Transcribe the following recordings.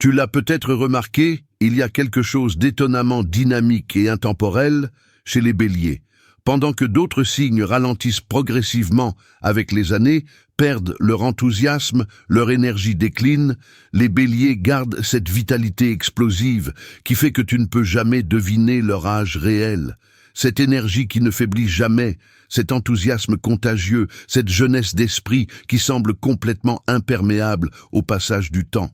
Tu l'as peut-être remarqué, il y a quelque chose d'étonnamment dynamique et intemporel chez les béliers. Pendant que d'autres signes ralentissent progressivement avec les années, perdent leur enthousiasme, leur énergie décline, les béliers gardent cette vitalité explosive qui fait que tu ne peux jamais deviner leur âge réel. Cette énergie qui ne faiblit jamais, cet enthousiasme contagieux, cette jeunesse d'esprit qui semble complètement imperméable au passage du temps.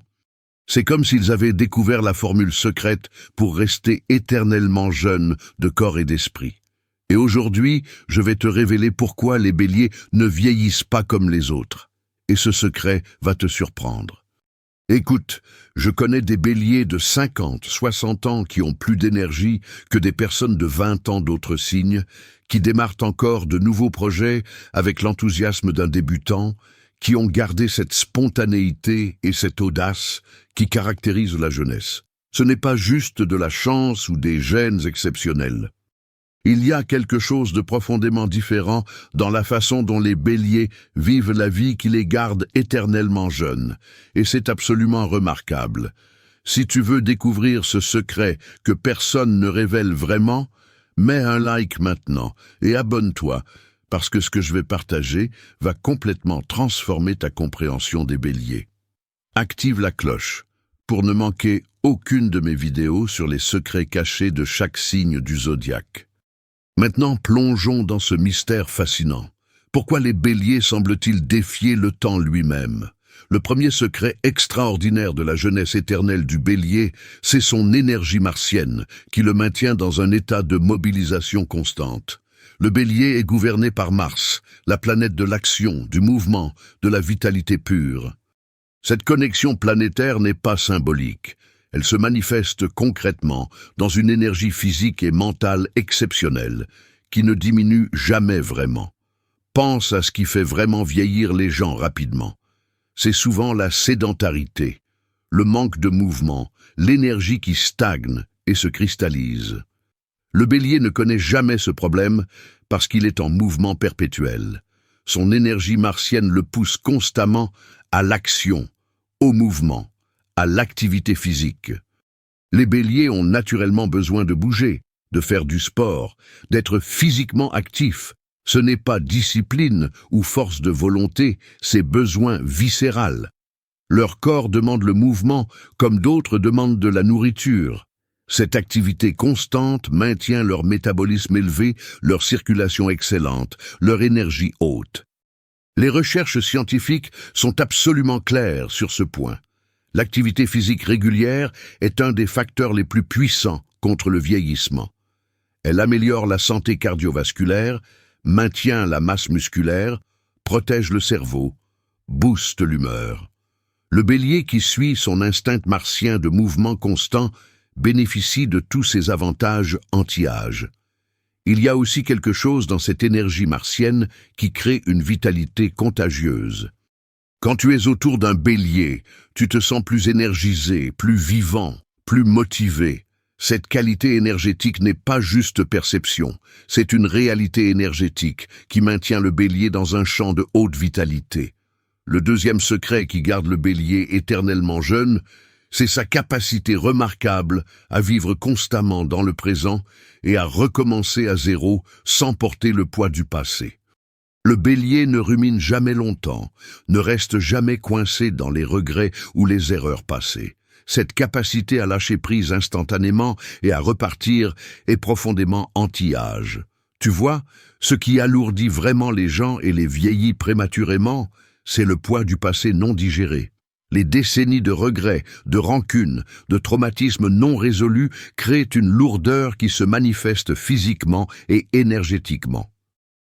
C'est comme s'ils avaient découvert la formule secrète pour rester éternellement jeunes de corps et d'esprit. Et aujourd'hui, je vais te révéler pourquoi les béliers ne vieillissent pas comme les autres. Et ce secret va te surprendre. Écoute, je connais des béliers de 50, 60 ans qui ont plus d'énergie que des personnes de 20 ans d'autres signes, qui démarrent encore de nouveaux projets avec l'enthousiasme d'un débutant, qui ont gardé cette spontanéité et cette audace qui caractérisent la jeunesse. Ce n'est pas juste de la chance ou des gènes exceptionnels. Il y a quelque chose de profondément différent dans la façon dont les béliers vivent la vie qui les garde éternellement jeunes, et c'est absolument remarquable. Si tu veux découvrir ce secret que personne ne révèle vraiment, mets un like maintenant et abonne-toi, parce que ce que je vais partager va complètement transformer ta compréhension des béliers. Active la cloche pour ne manquer aucune de mes vidéos sur les secrets cachés de chaque signe du zodiaque. Maintenant, plongeons dans ce mystère fascinant. Pourquoi les béliers semblent-ils défier le temps lui-même? Le premier secret extraordinaire de la jeunesse éternelle du bélier, c'est son énergie martienne, qui le maintient dans un état de mobilisation constante. Le bélier est gouverné par Mars, la planète de l'action, du mouvement, de la vitalité pure. Cette connexion planétaire n'est pas symbolique. Elle se manifeste concrètement dans une énergie physique et mentale exceptionnelle, qui ne diminue jamais vraiment. Pense à ce qui fait vraiment vieillir les gens rapidement. C'est souvent la sédentarité, le manque de mouvement, l'énergie qui stagne et se cristallise. Le bélier ne connaît jamais ce problème parce qu'il est en mouvement perpétuel. Son énergie martienne le pousse constamment à l'action, au mouvement, à l'activité physique. Les béliers ont naturellement besoin de bouger, de faire du sport, d'être physiquement actifs. Ce n'est pas discipline ou force de volonté, c'est besoin viscéral. Leur corps demande le mouvement comme d'autres demandent de la nourriture. Cette activité constante maintient leur métabolisme élevé, leur circulation excellente, leur énergie haute. Les recherches scientifiques sont absolument claires sur ce point. L'activité physique régulière est un des facteurs les plus puissants contre le vieillissement. Elle améliore la santé cardiovasculaire, maintient la masse musculaire, protège le cerveau, booste l'humeur. Le bélier qui suit son instinct martien de mouvement constant bénéficie de tous ces avantages anti-âge. Il y a aussi quelque chose dans cette énergie martienne qui crée une vitalité contagieuse. Quand tu es autour d'un bélier, tu te sens plus énergisé, plus vivant, plus motivé. Cette qualité énergétique n'est pas juste perception, c'est une réalité énergétique qui maintient le bélier dans un champ de haute vitalité. Le deuxième secret qui garde le bélier éternellement jeune, c'est sa capacité remarquable à vivre constamment dans le présent et à recommencer à zéro sans porter le poids du passé. Le bélier ne rumine jamais longtemps, ne reste jamais coincé dans les regrets ou les erreurs passées. Cette capacité à lâcher prise instantanément et à repartir est profondément anti-âge. Tu vois, ce qui alourdit vraiment les gens et les vieillit prématurément, c'est le poids du passé non digéré. Les décennies de regrets, de rancunes, de traumatismes non résolus créent une lourdeur qui se manifeste physiquement et énergétiquement.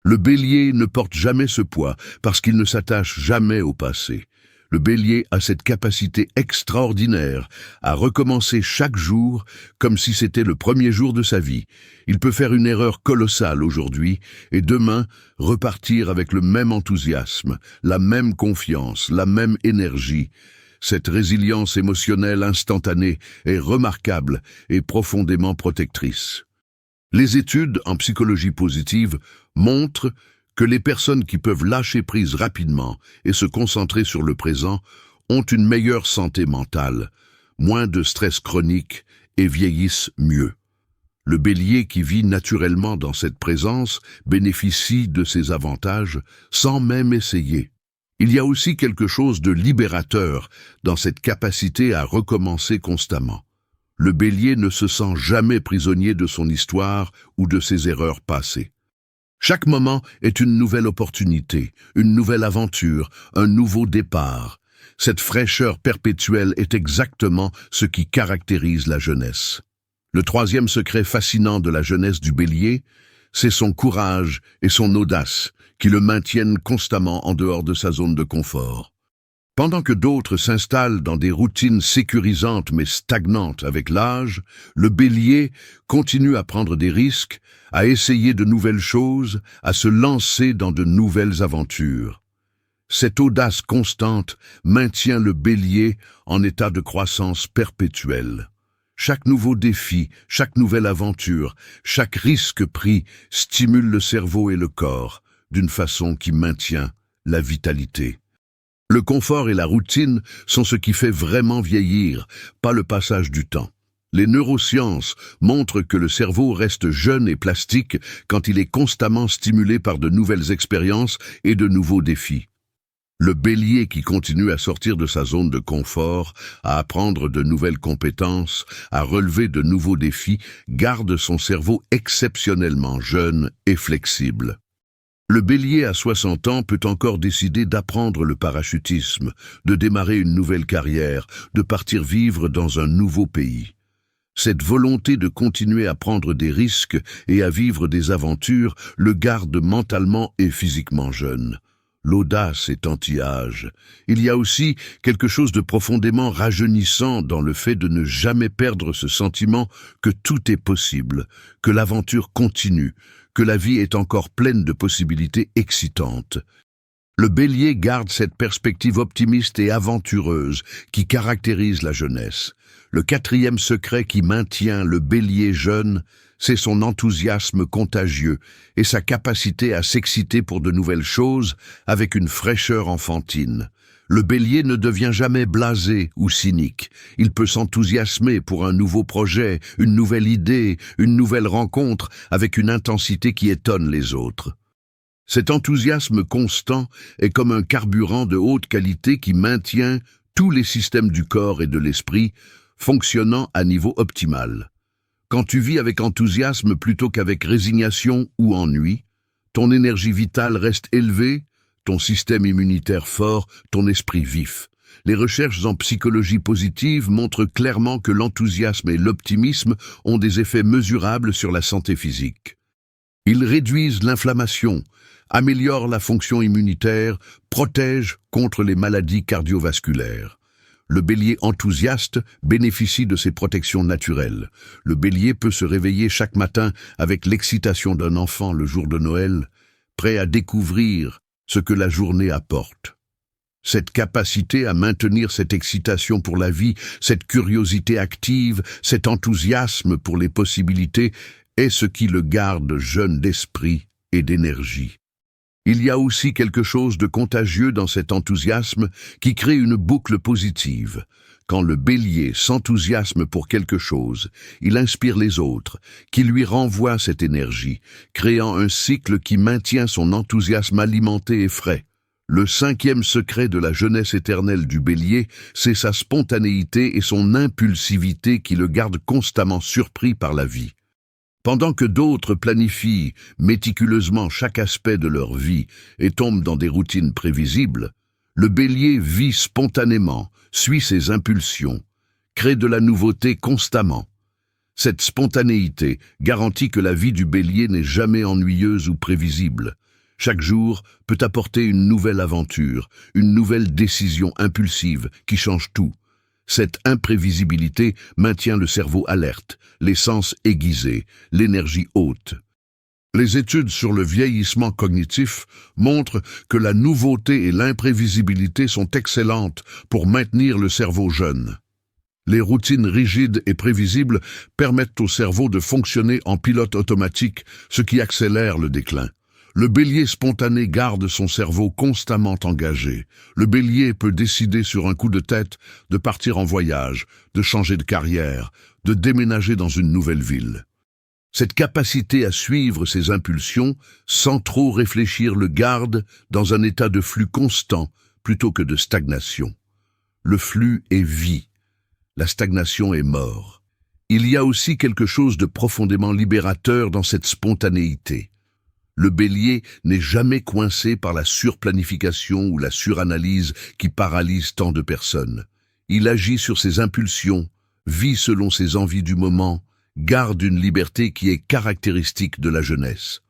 Le bélier ne porte jamais ce poids parce qu'il ne s'attache jamais au passé. Le bélier a cette capacité extraordinaire à recommencer chaque jour comme si c'était le premier jour de sa vie. Il peut faire une erreur colossale aujourd'hui et demain repartir avec le même enthousiasme, la même confiance, la même énergie. Cette résilience émotionnelle instantanée est remarquable et profondément protectrice. Les études en psychologie positive montrent que les personnes qui peuvent lâcher prise rapidement et se concentrer sur le présent ont une meilleure santé mentale, moins de stress chronique et vieillissent mieux. Le bélier qui vit naturellement dans cette présence bénéficie de ces avantages sans même essayer. Il y a aussi quelque chose de libérateur dans cette capacité à recommencer constamment. Le bélier ne se sent jamais prisonnier de son histoire ou de ses erreurs passées. Chaque moment est une nouvelle opportunité, une nouvelle aventure, un nouveau départ. Cette fraîcheur perpétuelle est exactement ce qui caractérise la jeunesse. Le troisième secret fascinant de la jeunesse du bélier, c'est son courage et son audace qui le maintiennent constamment en dehors de sa zone de confort. Pendant que d'autres s'installent dans des routines sécurisantes mais stagnantes avec l'âge, le bélier continue à prendre des risques, à essayer de nouvelles choses, à se lancer dans de nouvelles aventures. Cette audace constante maintient le bélier en état de croissance perpétuelle. Chaque nouveau défi, chaque nouvelle aventure, chaque risque pris stimule le cerveau et le corps d'une façon qui maintient la vitalité. Le confort et la routine sont ce qui fait vraiment vieillir, pas le passage du temps. Les neurosciences montrent que le cerveau reste jeune et plastique quand il est constamment stimulé par de nouvelles expériences et de nouveaux défis. Le bélier qui continue à sortir de sa zone de confort, à apprendre de nouvelles compétences, à relever de nouveaux défis, garde son cerveau exceptionnellement jeune et flexible. Le bélier à 60 ans peut encore décider d'apprendre le parachutisme, de démarrer une nouvelle carrière, de partir vivre dans un nouveau pays. Cette volonté de continuer à prendre des risques et à vivre des aventures le garde mentalement et physiquement jeune. L'audace est anti-âge. Il y a aussi quelque chose de profondément rajeunissant dans le fait de ne jamais perdre ce sentiment que tout est possible, que l'aventure continue, que la vie est encore pleine de possibilités excitantes. Le bélier garde cette perspective optimiste et aventureuse qui caractérise la jeunesse. Le quatrième secret qui maintient le bélier jeune, c'est son enthousiasme contagieux et sa capacité à s'exciter pour de nouvelles choses avec une fraîcheur enfantine. Le bélier ne devient jamais blasé ou cynique. Il peut s'enthousiasmer pour un nouveau projet, une nouvelle idée, une nouvelle rencontre avec une intensité qui étonne les autres. Cet enthousiasme constant est comme un carburant de haute qualité qui maintient tous les systèmes du corps et de l'esprit fonctionnant à niveau optimal. Quand tu vis avec enthousiasme plutôt qu'avec résignation ou ennui, ton énergie vitale reste élevée, ton système immunitaire fort, ton esprit vif. Les recherches en psychologie positive montrent clairement que l'enthousiasme et l'optimisme ont des effets mesurables sur la santé physique. Ils réduisent l'inflammation, améliorent la fonction immunitaire, protègent contre les maladies cardiovasculaires. Le bélier enthousiaste bénéficie de ces protections naturelles. Le bélier peut se réveiller chaque matin avec l'excitation d'un enfant le jour de Noël, prêt à découvrir ce que la journée apporte. Cette capacité à maintenir cette excitation pour la vie, cette curiosité active, cet enthousiasme pour les possibilités est ce qui le garde jeune d'esprit et d'énergie. Il y a aussi quelque chose de contagieux dans cet enthousiasme qui crée une boucle positive. Quand le bélier s'enthousiasme pour quelque chose, il inspire les autres, qui lui renvoient cette énergie, créant un cycle qui maintient son enthousiasme alimenté et frais. Le cinquième secret de la jeunesse éternelle du bélier, c'est sa spontanéité et son impulsivité qui le gardent constamment surpris par la vie. Pendant que d'autres planifient méticuleusement chaque aspect de leur vie et tombent dans des routines prévisibles, le bélier vit spontanément, suit ses impulsions, crée de la nouveauté constamment. Cette spontanéité garantit que la vie du bélier n'est jamais ennuyeuse ou prévisible. Chaque jour peut apporter une nouvelle aventure, une nouvelle décision impulsive qui change tout. Cette imprévisibilité maintient le cerveau alerte, les sens aiguisés, l'énergie haute. Les études sur le vieillissement cognitif montrent que la nouveauté et l'imprévisibilité sont excellentes pour maintenir le cerveau jeune. Les routines rigides et prévisibles permettent au cerveau de fonctionner en pilote automatique, ce qui accélère le déclin. Le bélier spontané garde son cerveau constamment engagé. Le bélier peut décider sur un coup de tête de partir en voyage, de changer de carrière, de déménager dans une nouvelle ville. Cette capacité à suivre ses impulsions sans trop réfléchir le garde dans un état de flux constant plutôt que de stagnation. Le flux est vie, la stagnation est mort. Il y a aussi quelque chose de profondément libérateur dans cette spontanéité. Le bélier n'est jamais coincé par la surplanification ou la suranalyse qui paralyse tant de personnes. Il agit sur ses impulsions, vit selon ses envies du moment, garde une liberté qui est caractéristique de la jeunesse.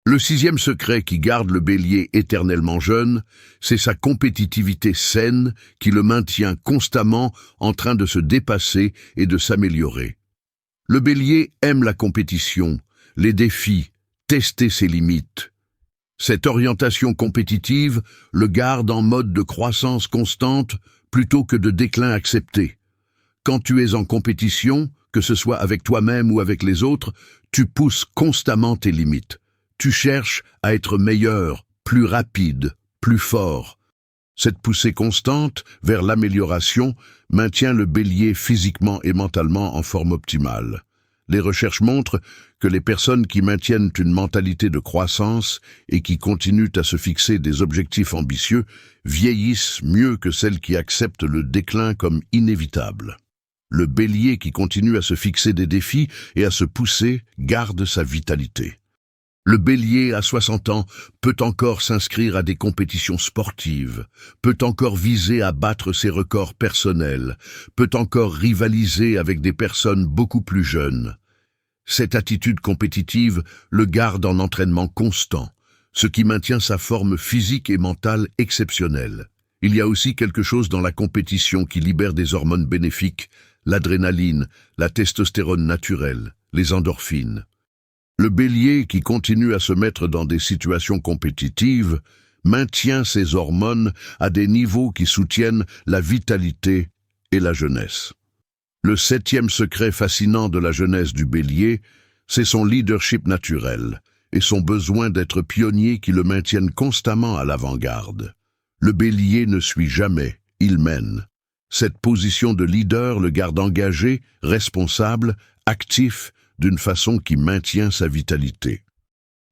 Le sixième secret qui garde le bélier éternellement jeune, c'est sa compétitivité saine qui le maintient constamment en train de se dépasser et de s'améliorer. Le bélier aime la compétition, les défis, tester ses limites. Cette orientation compétitive le garde en mode de croissance constante plutôt que de déclin accepté. Quand tu es en compétition, que ce soit avec toi-même ou avec les autres, tu pousses constamment tes limites. Tu cherches à être meilleur, plus rapide, plus fort. Cette poussée constante vers l'amélioration maintient le bélier physiquement et mentalement en forme optimale. Les recherches montrent que les personnes qui maintiennent une mentalité de croissance et qui continuent à se fixer des objectifs ambitieux vieillissent mieux que celles qui acceptent le déclin comme inévitable. Le bélier qui continue à se fixer des défis et à se pousser garde sa vitalité. Le bélier à 60 ans peut encore s'inscrire à des compétitions sportives, peut encore viser à battre ses records personnels, peut encore rivaliser avec des personnes beaucoup plus jeunes. Cette attitude compétitive le garde en entraînement constant, ce qui maintient sa forme physique et mentale exceptionnelle. Il y a aussi quelque chose dans la compétition qui libère des hormones bénéfiques, l'adrénaline, la testostérone naturelle, les endorphines. Le bélier qui continue à se mettre dans des situations compétitives maintient ses hormones à des niveaux qui soutiennent la vitalité et la jeunesse. Le septième secret fascinant de la jeunesse du bélier, c'est son leadership naturel et son besoin d'être pionnier qui le maintiennent constamment à l'avant-garde. Le bélier ne suit jamais, il mène. Cette position de leader le garde engagé, responsable, actif, d'une façon qui maintient sa vitalité.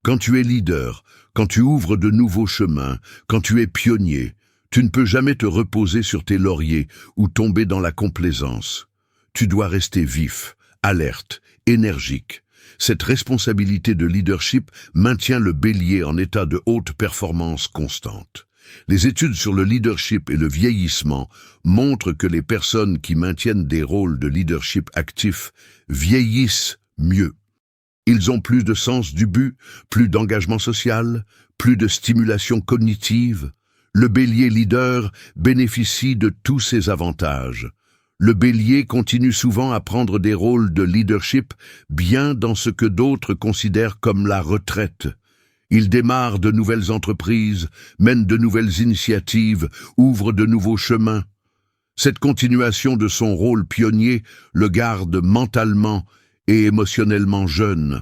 Quand tu es leader, quand tu ouvres de nouveaux chemins, quand tu es pionnier, tu ne peux jamais te reposer sur tes lauriers ou tomber dans la complaisance. Tu dois rester vif, alerte, énergique. Cette responsabilité de leadership maintient le bélier en état de haute performance constante. Les études sur le leadership et le vieillissement montrent que les personnes qui maintiennent des rôles de leadership actifs vieillissent mieux. Ils ont plus de sens du but, plus d'engagement social, plus de stimulation cognitive. Le bélier leader bénéficie de tous ces avantages. Le bélier continue souvent à prendre des rôles de leadership bien dans ce que d'autres considèrent comme la retraite. Il démarre de nouvelles entreprises, mène de nouvelles initiatives, ouvre de nouveaux chemins. Cette continuation de son rôle pionnier le garde mentalement et émotionnellement jeune.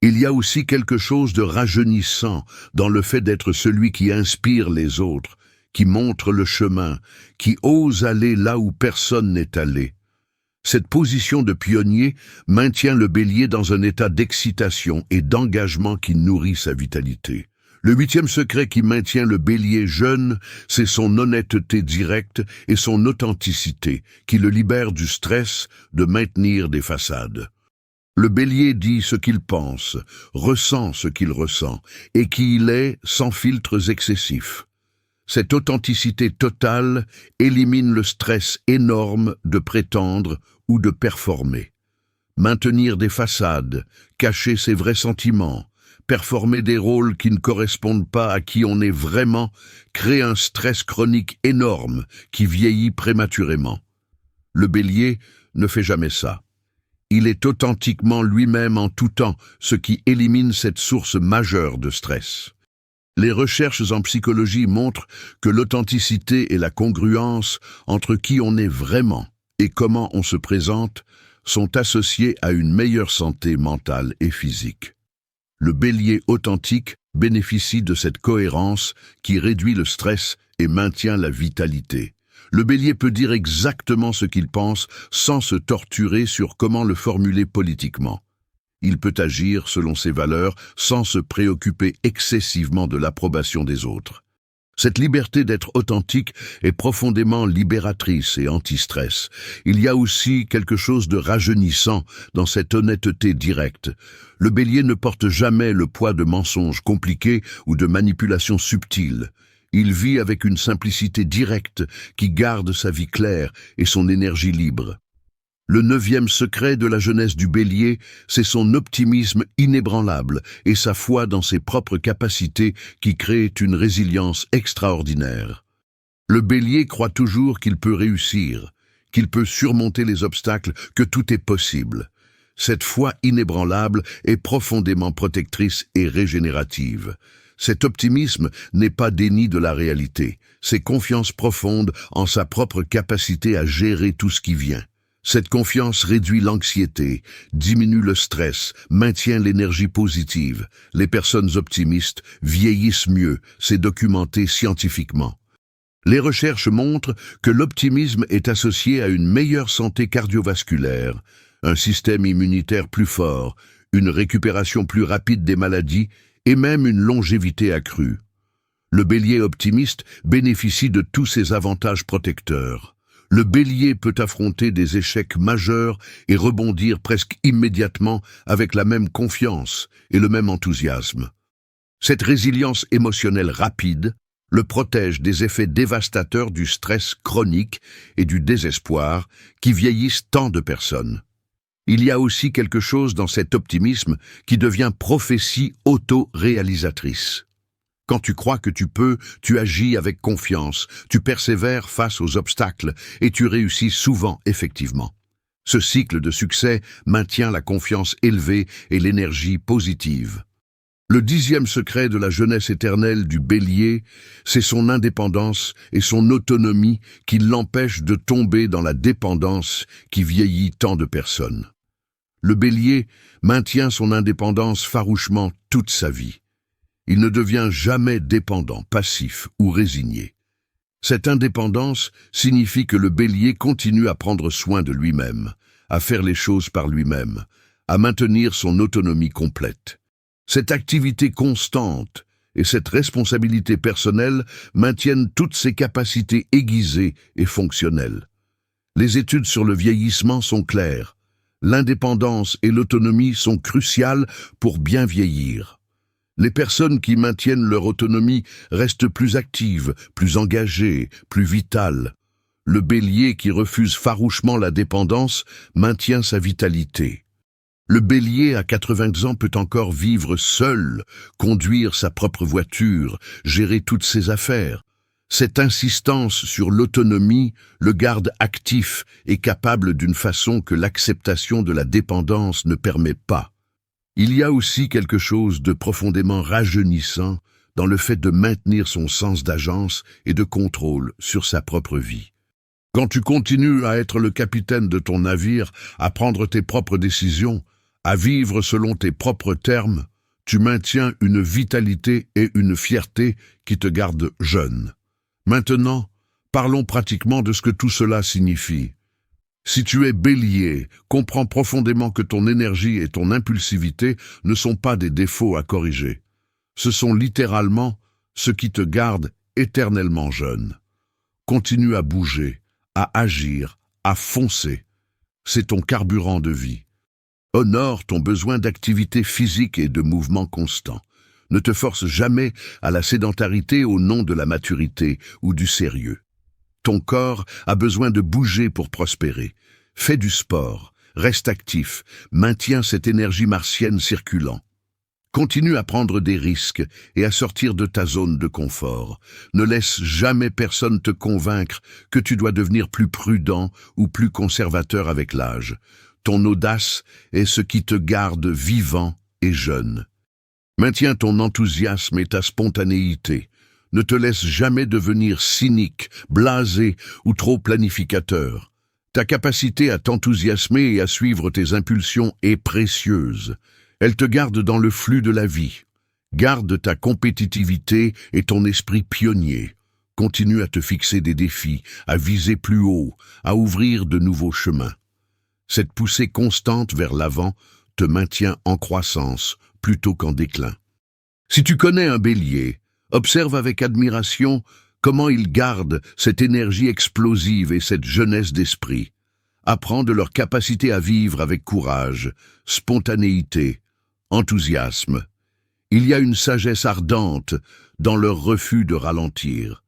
Il y a aussi quelque chose de rajeunissant dans le fait d'être celui qui inspire les autres, qui montre le chemin, qui ose aller là où personne n'est allé. Cette position de pionnier maintient le bélier dans un état d'excitation et d'engagement qui nourrit sa vitalité. Le huitième secret qui maintient le bélier jeune, c'est son honnêteté directe et son authenticité, qui le libère du stress de maintenir des façades. Le bélier dit ce qu'il pense, ressent ce qu'il ressent, et qui il est sans filtres excessifs. Cette authenticité totale élimine le stress énorme de prétendre ou de performer. Maintenir des façades, cacher ses vrais sentiments, performer des rôles qui ne correspondent pas à qui on est vraiment, crée un stress chronique énorme qui vieillit prématurément. Le bélier ne fait jamais ça. Il est authentiquement lui-même en tout temps, ce qui élimine cette source majeure de stress. Les recherches en psychologie montrent que l'authenticité et la congruence entre qui on est vraiment et comment on se présente sont associées à une meilleure santé mentale et physique. Le bélier authentique bénéficie de cette cohérence qui réduit le stress et maintient la vitalité. Le Bélier peut dire exactement ce qu'il pense sans se torturer sur comment le formuler politiquement. Il peut agir selon ses valeurs sans se préoccuper excessivement de l'approbation des autres. Cette liberté d'être authentique est profondément libératrice et anti-stress. Il y a aussi quelque chose de rajeunissant dans cette honnêteté directe. Le Bélier ne porte jamais le poids de mensonges compliqués ou de manipulations subtiles. Il vit avec une simplicité directe qui garde sa vie claire et son énergie libre. Le 9e secret de la jeunesse du Bélier, c'est son optimisme inébranlable et sa foi dans ses propres capacités qui créent une résilience extraordinaire. Le Bélier croit toujours qu'il peut réussir, qu'il peut surmonter les obstacles, que tout est possible. Cette foi inébranlable est profondément protectrice et régénérative. Cet optimisme n'est pas déni de la réalité, c'est confiance profonde en sa propre capacité à gérer tout ce qui vient. Cette confiance réduit l'anxiété, diminue le stress, maintient l'énergie positive. Les personnes optimistes vieillissent mieux, c'est documenté scientifiquement. Les recherches montrent que l'optimisme est associé à une meilleure santé cardiovasculaire, un système immunitaire plus fort, une récupération plus rapide des maladies et même une longévité accrue. Le Bélier optimiste bénéficie de tous ces avantages protecteurs. Le Bélier peut affronter des échecs majeurs et rebondir presque immédiatement avec la même confiance et le même enthousiasme. Cette résilience émotionnelle rapide le protège des effets dévastateurs du stress chronique et du désespoir qui vieillissent tant de personnes. Il y a aussi quelque chose dans cet optimisme qui devient prophétie auto-réalisatrice. Quand tu crois que tu peux, tu agis avec confiance, tu persévères face aux obstacles et tu réussis souvent effectivement. Ce cycle de succès maintient la confiance élevée et l'énergie positive. Le 10e secret de la jeunesse éternelle du Bélier, c'est son indépendance et son autonomie qui l'empêchent de tomber dans la dépendance qui vieillit tant de personnes. Le Bélier maintient son indépendance farouchement toute sa vie. Il ne devient jamais dépendant, passif ou résigné. Cette indépendance signifie que le Bélier continue à prendre soin de lui-même, à faire les choses par lui-même, à maintenir son autonomie complète. Cette activité constante et cette responsabilité personnelle maintiennent toutes ses capacités aiguisées et fonctionnelles. Les études sur le vieillissement sont claires. L'indépendance et l'autonomie sont cruciales pour bien vieillir. Les personnes qui maintiennent leur autonomie restent plus actives, plus engagées, plus vitales. Le Bélier qui refuse farouchement la dépendance maintient sa vitalité. Le Bélier à 80 ans peut encore vivre seul, conduire sa propre voiture, gérer toutes ses affaires. Cette insistance sur l'autonomie le garde actif et capable d'une façon que l'acceptation de la dépendance ne permet pas. Il y a aussi quelque chose de profondément rajeunissant dans le fait de maintenir son sens d'agence et de contrôle sur sa propre vie. Quand tu continues à être le capitaine de ton navire, à prendre tes propres décisions, à vivre selon tes propres termes, tu maintiens une vitalité et une fierté qui te gardent jeune. Maintenant, parlons pratiquement de ce que tout cela signifie. Si tu es Bélier, comprends profondément que ton énergie et ton impulsivité ne sont pas des défauts à corriger. Ce sont littéralement ce qui te garde éternellement jeune. Continue à bouger, à agir, à foncer. C'est ton carburant de vie. Honore ton besoin d'activité physique et de mouvement constant. Ne te force jamais à la sédentarité au nom de la maturité ou du sérieux. Ton corps a besoin de bouger pour prospérer. Fais du sport, reste actif, maintiens cette énergie martienne circulant. Continue à prendre des risques et à sortir de ta zone de confort. Ne laisse jamais personne te convaincre que tu dois devenir plus prudent ou plus conservateur avec l'âge. Ton audace est ce qui te garde vivant et jeune. Maintiens ton enthousiasme et ta spontanéité. Ne te laisse jamais devenir cynique, blasé ou trop planificateur. Ta capacité à t'enthousiasmer et à suivre tes impulsions est précieuse. Elle te garde dans le flux de la vie. Garde ta compétitivité et ton esprit pionnier. Continue à te fixer des défis, à viser plus haut, à ouvrir de nouveaux chemins. Cette poussée constante vers l'avant te maintient en croissance plutôt qu'en déclin. Si tu connais un bélier, observe avec admiration comment ils gardent cette énergie explosive et cette jeunesse d'esprit. Apprends de leur capacité à vivre avec courage, spontanéité, enthousiasme. Il y a une sagesse ardente dans leur refus de ralentir.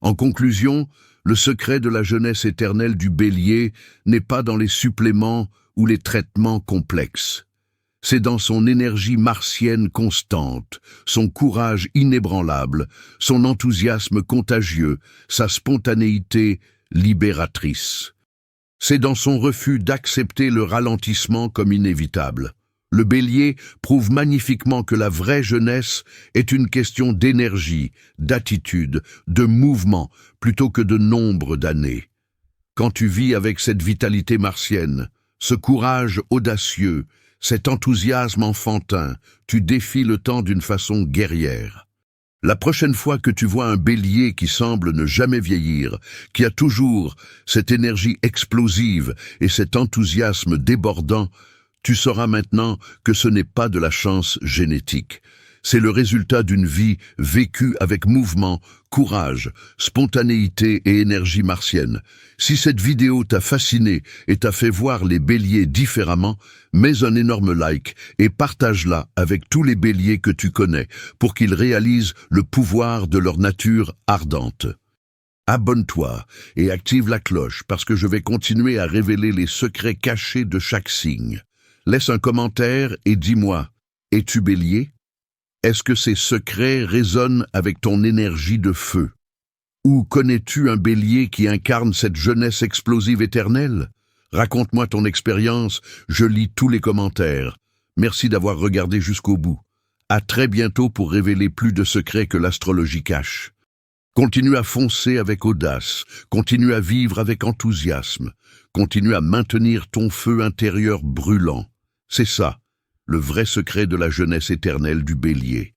En conclusion, le secret de la jeunesse éternelle du bélier n'est pas dans les suppléments ou les traitements complexes. C'est dans son énergie martienne constante, son courage inébranlable, son enthousiasme contagieux, sa spontanéité libératrice. C'est dans son refus d'accepter le ralentissement comme inévitable. Le bélier prouve magnifiquement que la vraie jeunesse est une question d'énergie, d'attitude, de mouvement, plutôt que de nombre d'années. Quand tu vis avec cette vitalité martienne, ce courage audacieux, cet enthousiasme enfantin, tu défies le temps d'une façon guerrière. La prochaine fois que tu vois un bélier qui semble ne jamais vieillir, qui a toujours cette énergie explosive et cet enthousiasme débordant, tu sauras maintenant que ce n'est pas de la chance génétique. C'est le résultat d'une vie vécue avec mouvement, courage, spontanéité et énergie martienne. Si cette vidéo t'a fasciné et t'a fait voir les béliers différemment, mets un énorme like et partage-la avec tous les béliers que tu connais pour qu'ils réalisent le pouvoir de leur nature ardente. Abonne-toi et active la cloche parce que je vais continuer à révéler les secrets cachés de chaque signe. Laisse un commentaire et dis-moi, es-tu bélier? Est-ce que ces secrets résonnent avec ton énergie de feu? Ou connais-tu un bélier qui incarne cette jeunesse explosive éternelle? Raconte-moi ton expérience, je lis tous les commentaires. Merci d'avoir regardé jusqu'au bout. À très bientôt pour révéler plus de secrets que l'astrologie cache. Continue à foncer avec audace, continue à vivre avec enthousiasme, continue à maintenir ton feu intérieur brûlant. C'est ça, le vrai secret de la jeunesse éternelle du bélier.